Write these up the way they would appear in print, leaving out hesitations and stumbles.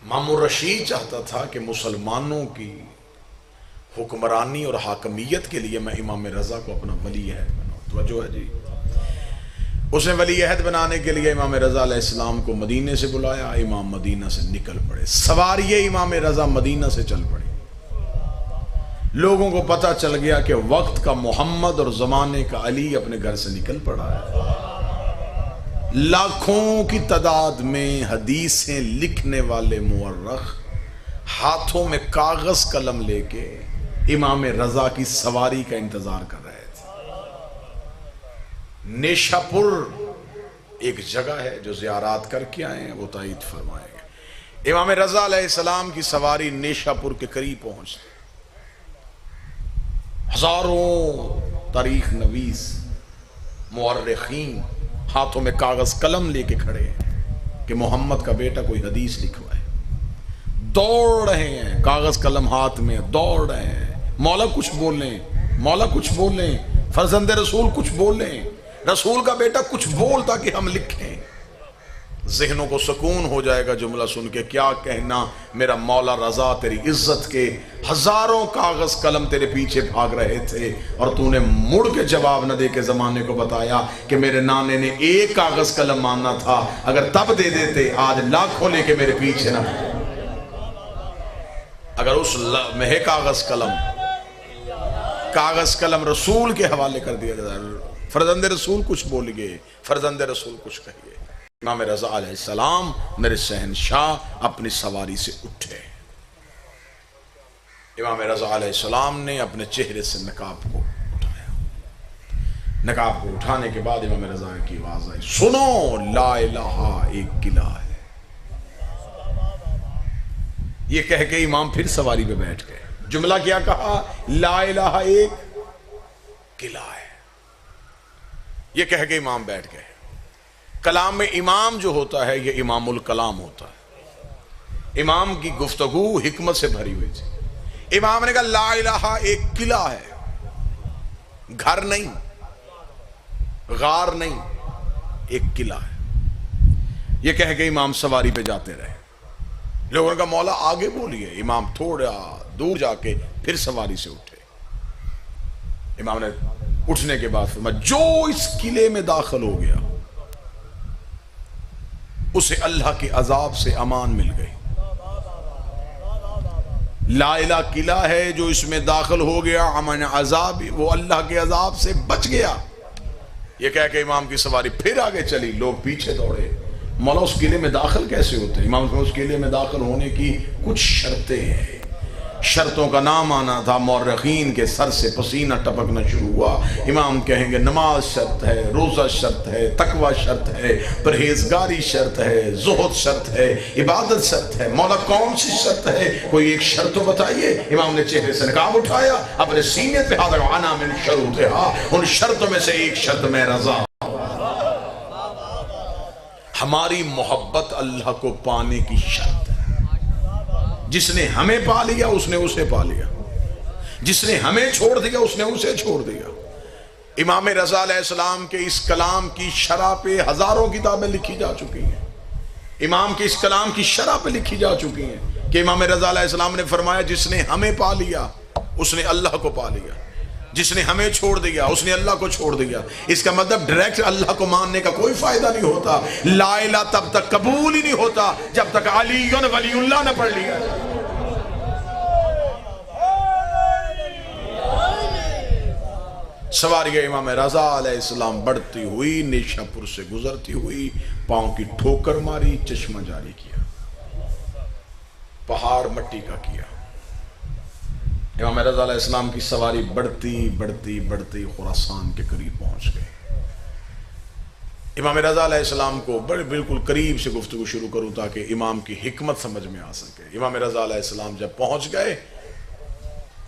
مامون رشید چاہتا تھا کہ مسلمانوں کی حکمرانی اور حاکمیت کے لیے میں امام رضا کو اپنا ولی عہد بناؤں. توجہ ہے جی. اس نے ولی عہد بنانے کے لیے امام رضا علیہ السلام کو مدینے سے بلایا. امام مدینہ سے نکل پڑے. سواریے امام رضا مدینہ سے چل پڑے. لوگوں کو پتہ چل گیا کہ وقت کا محمد اور زمانے کا علی اپنے گھر سے نکل پڑا ہے. لاکھوں کی تعداد میں حدیثیں لکھنے والے مورخ ہاتھوں میں کاغذ قلم لے کے امام رضا کی سواری کا انتظار کر رہے تھے. نیشہ پور ایک جگہ ہے جو زیارات کر کے آئے ہیں, وہ تائید فرمائیں گے. امام رضا علیہ السلام کی سواری نیشہ پور کے قریب پہنچتی. ہزاروں تاریخ نویس مورخین ہاتھوں میں کاغذ قلم لے کے کھڑے ہیں کہ محمد کا بیٹا کوئی حدیث لکھوائے. دوڑ رہے ہیں, کاغذ قلم ہاتھ میں دوڑ رہے ہیں. مولا کچھ بولیں, مولا کچھ بولیں, فرزند رسول کچھ بولیں, رسول کا بیٹا کچھ بول تاکہ ہم لکھیں. ذہنوں کو سکون ہو جائے گا جملہ سن کے, کیا کہنا میرا مولا رضا تیری عزت کے ہزاروں کاغذ قلم تیرے پیچھے بھاگ رہے تھے اور تو نے مڑ کے جواب نہ دے کے زمانے کو بتایا کہ میرے نانے نے ایک کاغذ قلم ماننا تھا, اگر تب دے دیتے آج لاکھوں لے کے میرے پیچھے نہ. اگر اس میں کاغذ قلم رسول کے حوالے کر دیا جائے, فرزند رسول کچھ بول گئے, فرزند رسول کچھ کہیے. امام رضا علیہ السلام میرے شہنشاہ اپنی سواری سے اٹھے. امام رضا علیہ السلام نے اپنے چہرے سے نقاب کو اٹھایا. نقاب کو اٹھانے کے بعد امام رضا کی آواز آئی, سنو لا الہ ایک قلعہ ہے. یہ کہہ کے امام پھر سواری پہ بیٹھ گئے. جملہ کیا کہا؟ لا الہ ایک قلعہ ہے. یہ کہہ کے امام بیٹھ گئے. کلام میں امام جو ہوتا ہے یہ امام الکلام ہوتا ہے. امام کی گفتگو حکمت سے بھری ہوئی تھی. امام نے کہا لا الہ ایک قلعہ ہے, گھر نہیں, غار نہیں, ایک قلعہ ہے. یہ کہہ کے امام سواری پہ جاتے رہے. لوگوں نے کہا مولا آگے بولیے. امام تھوڑا دور جا کے پھر سواری سے اٹھے. امام نے اٹھنے کے بعد فرمایا جو اس قلعے میں داخل ہو گیا اسے اللہ کے عذاب سے امان مل گئی. لا الہ قلعہ ہے, جو اس میں داخل ہو گیا امن عذاب, وہ اللہ کے عذاب سے بچ گیا. یہ کہہ کہ امام کی سواری پھر آگے چلی. لوگ پیچھے دوڑے. مولا اس قلعے میں داخل کیسے ہوتے ہیں؟ امام کو اس قلعے میں داخل ہونے کی کچھ شرطیں ہیں. شرطوں کا نام آنا تھا. مورخین کے سر سے پسینہ ٹپکنا شروع ہوا. امام کہیں گے نماز شرط ہے, روزہ شرط ہے, تقوی شرط ہے, پرہیزگاری شرط ہے, زہد شرط ہے, عبادت شرط ہے. مولا کون سی شرط ہے؟ کوئی ایک شرط تو بتائیے. امام نے چہرے سے نقاب اٹھایا, اپنے سینے پہ ہاتھ رکھا, انا من شروطہا, ان شرطوں میں سے ایک شرط میں رضا. ہماری محبت اللہ کو پانے کی شرط ہے. جس نے ہمیں پا لیا اس نے اسے پا لیا, جس نے ہمیں چھوڑ دیا اس نے اسے چھوڑ دیا. امام رضا علیہ السلام کے اس کلام کی شرح پہ ہزاروں کتابیں لکھی جا چکی ہیں. امام کے اس کلام کی شرح پہ لکھی جا چکی ہیں کہ امام رضا علیہ السلام نے فرمایا جس نے ہمیں پا لیا اس نے اللہ کو پا لیا, جس نے ہمیں چھوڑ دیا اس نے اللہ کو چھوڑ دیا. اس کا مطلب ڈائریکٹ اللہ کو ماننے کا کوئی فائدہ نہیں ہوتا. لا الہ تب تک قبول ہی نہیں ہوتا جب تک علی ولی اللہ نہ پڑھ لیا. سواری امام رضا علیہ السلام بڑھتی ہوئی نیشہ پور سے گزرتی ہوئی, پاؤں کی ٹھوکر ماری, چشمہ جاری کیا, پہاڑ مٹی کا کیا. امام رضا علیہ السلام کی سواری بڑھتی بڑھتی بڑھتی خراسان کے قریب پہنچ گئی. امام رضا علیہ السلام کو بڑے بالکل قریب سے گفتگو شروع کروں تاکہ امام کی حکمت سمجھ میں آ سکے. امام رضا علیہ السلام جب پہنچ گئے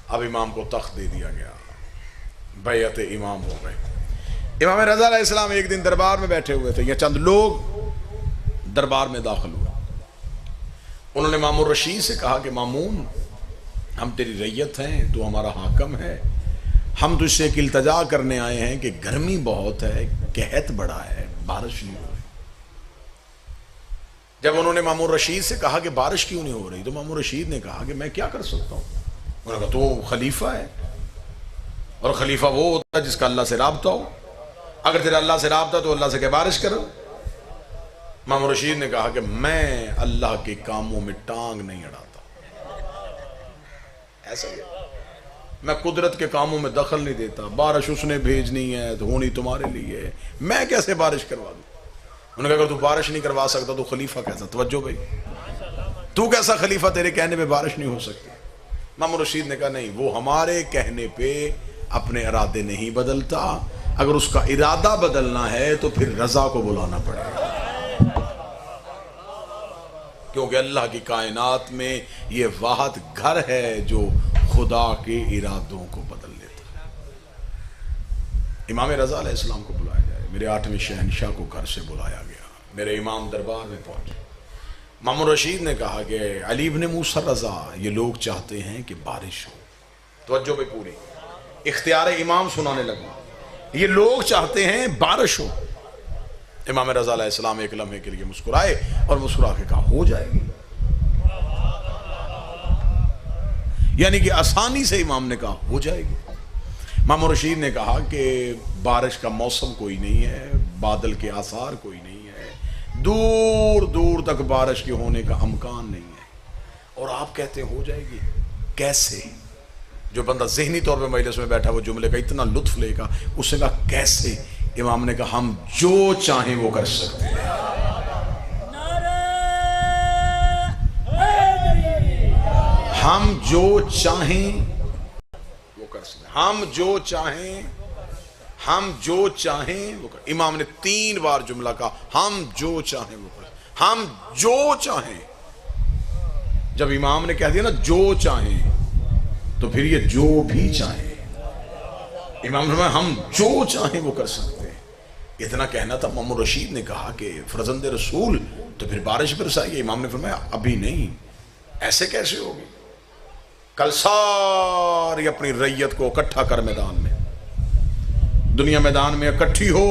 اب امام کو تخت دے دیا گیا, بیعت امام ہو گئے. امام رضا علیہ السلام ایک دن دربار میں بیٹھے ہوئے تھے. یہ چند لوگ دربار میں داخل ہوئے. انہوں نے مامون رشید سے کہا کہ مامون ہم تیری ریت ہیں, تو ہمارا حاکم ہے, ہم تجھ سے ایک التجا کرنے آئے ہیں کہ گرمی بہت ہے, قحط بڑا ہے, بارش نہیں ہو رہی. جب انہوں نے مامون رشید سے کہا کہ بارش کیوں نہیں ہو رہی تو مامون رشید نے کہا کہ میں کیا کر سکتا ہوں. انہوں نے کہا تو خلیفہ ہے اور خلیفہ وہ ہوتا ہے جس کا اللہ سے رابطہ ہو. اگر تیرا اللہ سے رابطہ تو اللہ سے کہ بارش کرو. مامون رشید نے کہا کہ میں اللہ کے کاموں میں ٹانگ نہیں اڑاتا. ایسا ہی میں قدرت کے کاموں میں دخل نہیں دیتا. بارش اس نے بھیجنی ہے تو ہونی تمہارے لیے ہے, میں کیسے بارش کروا دوں. انہوں نے کہا اگر تو بارش نہیں کروا سکتا تو خلیفہ کیسا. توجہ بھائی, تو کیسا خلیفہ, تیرے کہنے پہ بارش نہیں ہو سکتی. مامون رشید نے کہا نہیں, وہ ہمارے کہنے پہ اپنے ارادے نہیں بدلتا. اگر اس کا ارادہ بدلنا ہے تو پھر رضا کو بلانا پڑے گا, کیونکہ اللہ کی کائنات میں یہ واحد گھر ہے جو خدا کے ارادوں کو بدل لیتا ہے. امام رضا علیہ السلام کو بلایا جائے. میرے 8ویں شہنشاہ کو گھر سے بلایا گیا, میرے امام دربار میں پہنچے. مامون رشید نے کہا کہ علی ابن موسیٰ رضا, یہ لوگ چاہتے ہیں کہ بارش ہو. توجہ پہ پوری اختیار امام سنانے لگا. یہ لوگ چاہتے ہیں بارش ہو. امام رضا علیہ السلام ایک لمحے کے لیے مسکرائے اور مسکرا کے کہا ہو جائے گی. یعنی کہ آسانی سے امام نے کہا ہو جائے گی. مامون رشید نے کہا کہ بارش کا موسم کوئی نہیں ہے, بادل کے آثار کوئی نہیں ہے, دور دور تک بارش کے ہونے کا امکان نہیں ہے, اور آپ کہتے ہیں ہو جائے گی. کیسے؟ جو بندہ ذہنی طور پہ مجلس میں بیٹھا وہ جملے کا اتنا لطف لے گا. اس نے کہا کیسے؟ امام نے کہا ہم جو چاہیں وہ کر سکتے ہیں. ہم جو چاہیں وہ کر سکتے ہیں. ہم جو چاہیں, ہم جو چاہیں وہ کر. امام نے 3 بار جملہ کہا ہم جو چاہیں وہ کر. ہم جو چاہیں. جب امام نے کہہ دیا نا جو چاہیں تو پھر یہ جو بھی چاہیں. امام نے فرمایا ہم جو چاہیں وہ کر سکتے ہیں. اتنا کہنا تھا. مامون رشید نے کہا کہ فرزند رسول تو پھر بارش برسائیے. امام نے فرمایا ابھی نہیں. ایسے کیسے ہوگی؟ کل ساری اپنی ریت کو اکٹھا کر میدان میں, دنیا میدان میں اکٹھی ہو,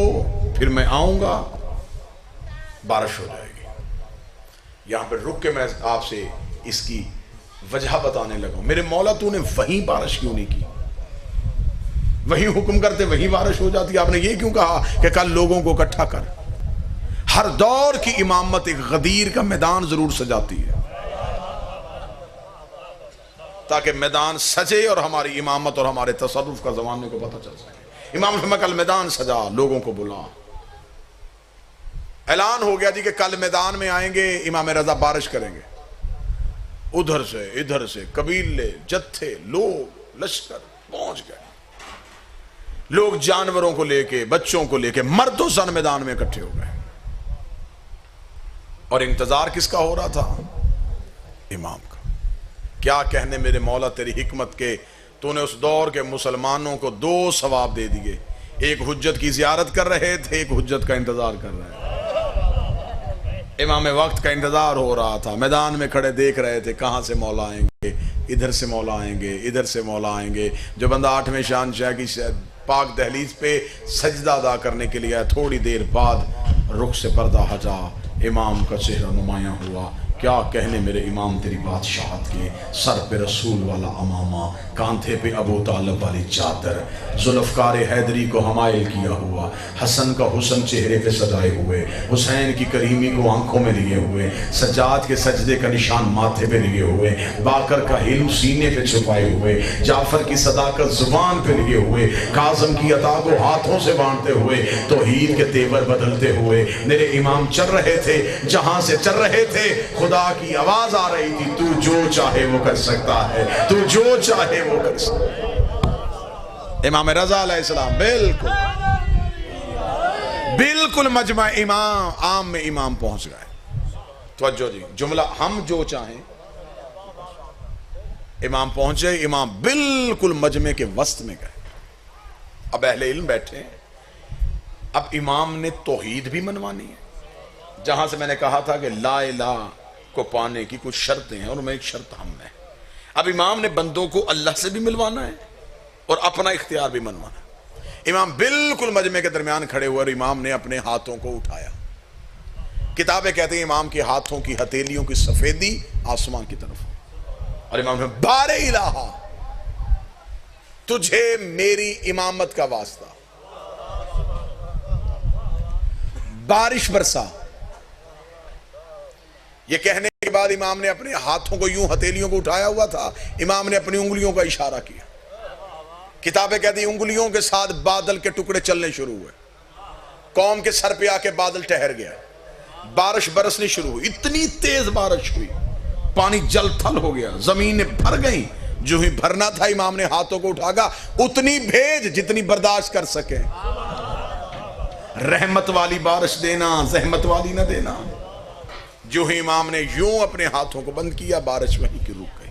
پھر میں آؤں گا, بارش ہو جائے گی. یہاں پہ رک کے میں آپ سے اس کی وجہ بتانے لگا. میرے مولا تو نے وہیں بارش کیوں نہیں کی؟ وہیں حکم کرتے وہیں بارش ہو جاتی. آپ نے یہ کیوں کہا کہ کل لوگوں کو اکٹھا کر؟ ہر دور کی امامت ایک غدیر کا میدان ضرور سجاتی ہے تاکہ میدان سجے اور ہماری امامت اور ہمارے تصرف کا زمانے کو پتہ چل سکے. امام نے کل میدان سجا, لوگوں کو بلا. اعلان ہو گیا جی کہ کل میدان میں آئیں گے امام رضا, بارش کریں گے. ادھر سے ادھر سے قبیلے, جتھے, لوگ, لشکر پہنچ گئے. لوگ جانوروں کو لے کے, بچوں کو لے کے, مرد و زن میدان میں اکٹھے ہو گئے. اور انتظار کس کا ہو رہا تھا؟ امام کا. کیا کہنے میرے مولا تیری حکمت کے, تو نے اس دور کے مسلمانوں کو 2 ثواب دے دیے. ایک حجت کی زیارت کر رہے تھے, ایک حجت کا انتظار کر رہے تھے. امام وقت کا انتظار ہو رہا تھا, میدان میں کھڑے دیکھ رہے تھے کہاں سے مولا آئیں گے, ادھر سے مولا آئیں گے, ادھر سے مولا آئیں گے. جو بندہ 8ویں شہنشاہ کی پاک دہلیز پہ سجدہ ادا کرنے کے لیے, تھوڑی دیر بعد رخ سے پردہ ہٹا, امام کا چہرہ نمایاں ہوا. کیا کہنے میرے امام تیری بادشاہت کے, سر پہ رسول والا امامہ, کاندھے پہ ابو طالب والی چادر, ذوالفقار حیدری کو حمائل کیا ہوا, حسن کا حسن چہرے پہ سجائے ہوئے, حسین کی کریمی کو آنکھوں میں لیے ہوئے, سجاد کے سجدے کا نشان ماتھے پہ لیے ہوئے, باقر کا حلم سینے پہ چھپائے ہوئے, جعفر کی صداقت زبان پہ لیے ہوئے, کاظم کی عطا کو ہاتھوں سے بانٹتے ہوئے, توحید کے تیور بدلتے ہوئے میرے امام چل رہے تھے. جہاں سے چل رہے تھے خدا کی آواز آ رہی تھی, تو جو چاہے وہ کر سکتا ہے, تو جو چاہے وہ کر سکتا ہے. امام رضا علیہ السلام بالکل مجمع امام عام میں امام پہنچ گئے. توجہ جی, جملہ ہم جو چاہیں. امام پہنچے, امام بالکل مجمع کے وسط میں گئے. اب اہل علم بیٹھے ہیں. اب امام نے توحید بھی منوانی ہے. جہاں سے میں نے کہا تھا کہ لا الہ کو پانے کی کچھ شرطیں ہیں, اور میں ایک شرط ہم ہے. اب امام نے بندوں کو اللہ سے بھی ملوانا ہے اور اپنا اختیار بھی منوانا ہے. امام بالکل مجمع کے درمیان کھڑے ہوئے اور امام نے اپنے ہاتھوں کو اٹھایا کتابیں کہتے ہیں امام کے ہاتھوں کی ہتھیلیوں کی سفیدی آسمان کی طرف، اور امام نے بار الہ تجھے میری امامت کا واسطہ، بارش برسا۔ یہ کہنے کے بعد امام نے اپنے ہاتھوں کو یوں ہتھیلیوں کو اٹھایا ہوا تھا، امام نے اپنی انگلیوں کا اشارہ کیا، کتابیں کہتی ہیں انگلیوں کے ساتھ بادل کے ٹکڑے چلنے شروع ہوئے، قوم کے سر پہ آ کے بادل ٹھہر گیا، بارش برسنی شروع ہوئی، اتنی تیز بارش ہوئی، پانی جل تھل ہو گیا، زمینیں بھر گئیں، جو ہی بھرنا تھا امام نے ہاتھوں کو اٹھا گا، اتنی بھیج جتنی برداشت کر سکے، رحمت والی بارش دینا، زحمت والی نہ دینا۔ جو ہی امام نے یوں اپنے ہاتھوں کو بند کیا، بارش وہیں کی رک گئی۔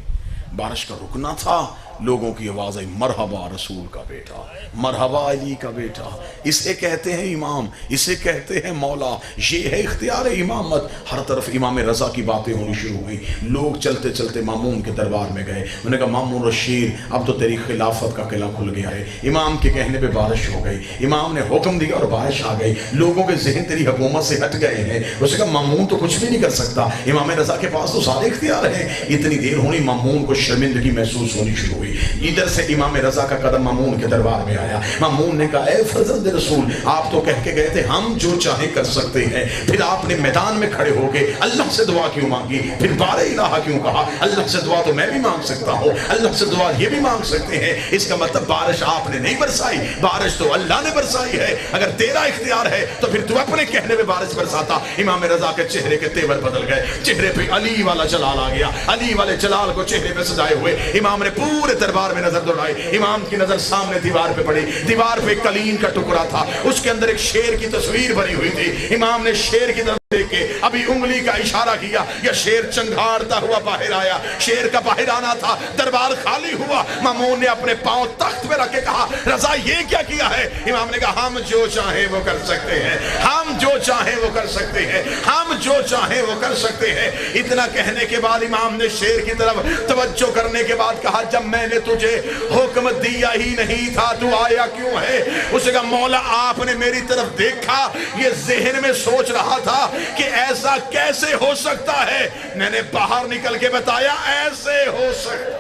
بارش کا رکنا تھا، لوگوں کی آواز آئی، مرحبا رسول کا بیٹا، مرحبا علی کا بیٹا، اسے کہتے ہیں امام، اسے کہتے ہیں مولا، یہ ہے اختیار امامت۔ ہر طرف امام رضا کی باتیں ہونی شروع ہوئی، لوگ چلتے چلتے مامون کے دربار میں گئے، انہوں نے کہا مامون رشید اب تو تیری خلافت کا قلعہ کھل گیا ہے۔ امام کے کہنے پہ بارش ہو گئی، امام نے حکم دیا اور بارش آ گئی، لوگوں کے ذہن تیری حکومت سے ہٹ گئے ہیں۔ اس نے کہا مامون تو کچھ بھی نہیں کر سکتا، امام رضا کے پاس تو سارے اختیار ہیں۔ اتنی دیر ہونی، مامون کو شرمندگی محسوس ہونی شروع ہوئی، ادھر سے امام رضا کا قدم مامون کے دربار میں آیا۔ مامون نے کہا اے فرزند رسول، آپ تو کہہ کے گئے تھے ہم جو چاہیں کر سکتے ہیں، پھر آپ نے میدان میں کھڑے ہو کے اللہ سے دعا کیوں مانگی، پھر بار الہ کیوں کہا؟ اللہ سے دعا تو میں بھی مانگ سکتا ہوں، اللہ سے دعا یہ بھی مانگ سکتے ہیں۔ اس کا مطلب بارش آپ نے نہیں برسائی، بارش تو اللہ نے برسائی ہے۔ اگر تیرا اختیار ہے تو پھر تو اپنے کہنے میں بارش برساتا۔ امام رضا کے چہرے کے تیور بدل گئے، چہرے پہ علی والا جلال آ گیا، علی والے جلال کو چہرے پہ سجائے ہوئے امام نے پورے دربار میں نظر دوڑائی۔ امام کی نظر سامنے دیوار پہ پڑی، دیوار پہ قلین کا ٹکڑا تھا، اس کے اندر ایک شیر کی تصویر بنی ہوئی تھی۔ امام نے شیر کی طرف دیکھ کے ابھی انگلی کا اشارہ کیا، یہ شیر چنگھاڑتا ہوا باہر آیا، شیر کا باہر آنا تھا، دربار خالی ہوا۔ مامون نے اپنے پاؤں تخت پہ رکھ کے کہا رضا یہ کیا کیا ہے؟ امام نے کہا ہم جو چاہیں وہ کر سکتے ہیں، ہم جو چاہیں وہ کر سکتے ہیں، ہم جو چاہیں وہ کر سکتے ہیں۔ اتنا کہنے کے بعد امام نے شیر کی طرف توجہ کرنے کے بعد کہا جب میں نے تجھے حکم دیا ہی نہیں تھا تو آیا کیوں ہے؟ اسے کہا مولا آپ نے میری طرف دیکھا، یہ ذہن میں سوچ رہا تھا کہ ایسا کیسے ہو سکتا ہے، میں نے باہر نکل کے بتایا ایسے ہو سکتا۔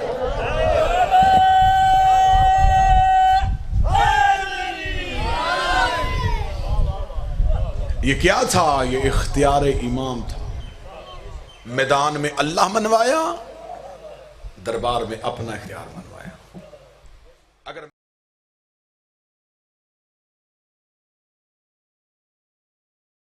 یہ کیا تھا؟ یہ اختیار امام تھا۔ میدان میں اللہ منوایا، دربار میں اپنا اختیار منوایا۔